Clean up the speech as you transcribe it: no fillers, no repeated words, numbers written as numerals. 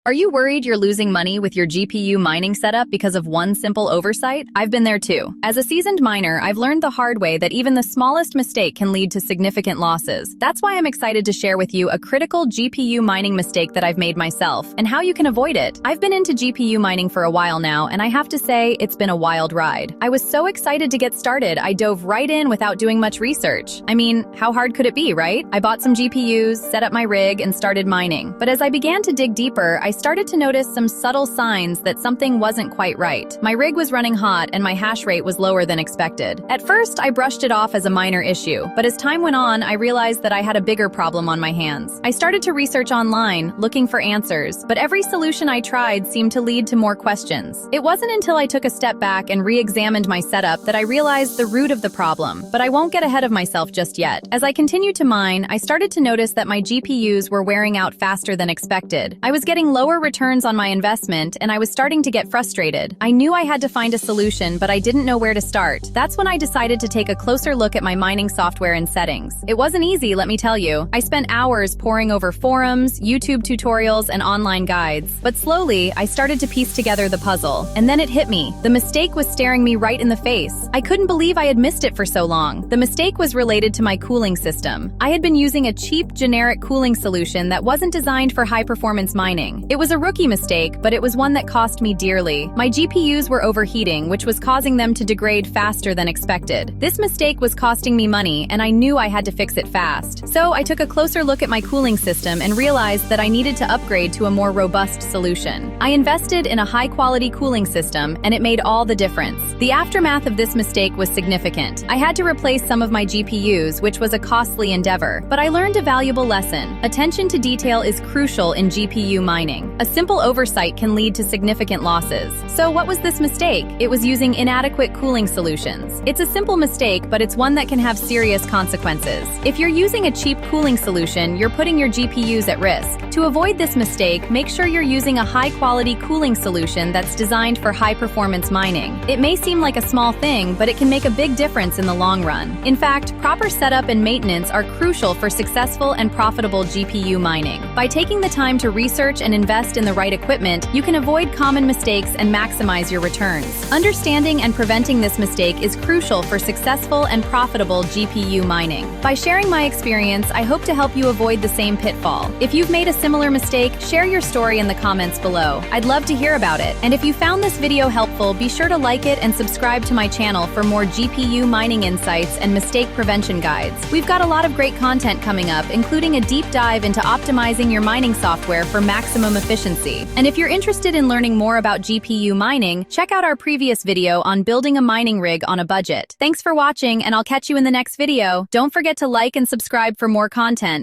Are you worried you're losing money with your GPU mining setup because of one simple oversight? I've been there too. As a seasoned miner, I've learned the hard way that even the smallest mistake can lead to significant losses. That's why I'm excited to share with you a critical GPU mining mistake that I've made myself and how you can avoid it. I've been into GPU mining for a while now, and I have to say, it's been a wild ride. I was so excited to get started, I dove right in without doing much research. I mean, how hard could it be, right? I bought some GPUs, set up my rig, and started mining. But as I began to dig deeper, I started to notice some subtle signs that something wasn't quite right. My rig was running hot and my hash rate was lower than expected. At first, I brushed it off as a minor issue, but as time went on, I realized that I had a bigger problem on my hands. I started to research online, looking for answers, but every solution I tried seemed to lead to more questions. It wasn't until I took a step back and re-examined my setup that I realized the root of the problem, but I won't get ahead of myself just yet. As I continued to mine, I started to notice that my GPUs were wearing out faster than expected. I was getting lower returns on my investment, and I was starting to get frustrated. I knew I had to find a solution, but I didn't know where to start. That's when I decided to take a closer look at my mining software and settings. It wasn't easy, let me tell you. I spent hours poring over forums, YouTube tutorials, and online guides. But slowly, I started to piece together the puzzle. And then it hit me. The mistake was staring me right in the face. I couldn't believe I had missed it for so long. The mistake was related to my cooling system. I had been using a cheap, generic cooling solution that wasn't designed for high-performance mining. It was a rookie mistake, but it was one that cost me dearly. My GPUs were overheating, which was causing them to degrade faster than expected. This mistake was costing me money, and I knew I had to fix it fast. So I took a closer look at my cooling system and realized that I needed to upgrade to a more robust solution. I invested in a high-quality cooling system, and it made all the difference. The aftermath of this mistake was significant. I had to replace some of my GPUs, which was a costly endeavor, but I learned a valuable lesson. Attention to detail is crucial in GPU mining. A simple oversight can lead to significant losses. So what was this mistake? It was using inadequate cooling solutions. It's a simple mistake, but it's one that can have serious consequences. If you're using a cheap cooling solution, you're putting your GPUs at risk. To avoid this mistake, make sure you're using a high-quality cooling solution that's designed for high-performance mining. It may seem like a small thing, but it can make a big difference in the long run. In fact, proper setup and maintenance are crucial for successful and profitable GPU mining. By taking the time to research and invest in the right equipment, you can avoid common mistakes and maximize your returns. Understanding and preventing this mistake is crucial for successful and profitable GPU mining. By sharing my experience, I hope to help you avoid the same pitfall. If you've made a similar mistake, share your story in the comments below. I'd love to hear about it. And if you found this video helpful, be sure to like it and subscribe to my channel for more GPU mining insights and mistake prevention guides. We've got a lot of great content coming up, including a deep dive into optimizing your mining software for maximum efficiency. And if you're interested in learning more about GPU mining, check out our previous video on building a mining rig on a budget. Thanks for watching, and I'll catch you in the next video. Don't forget to like and subscribe for more content.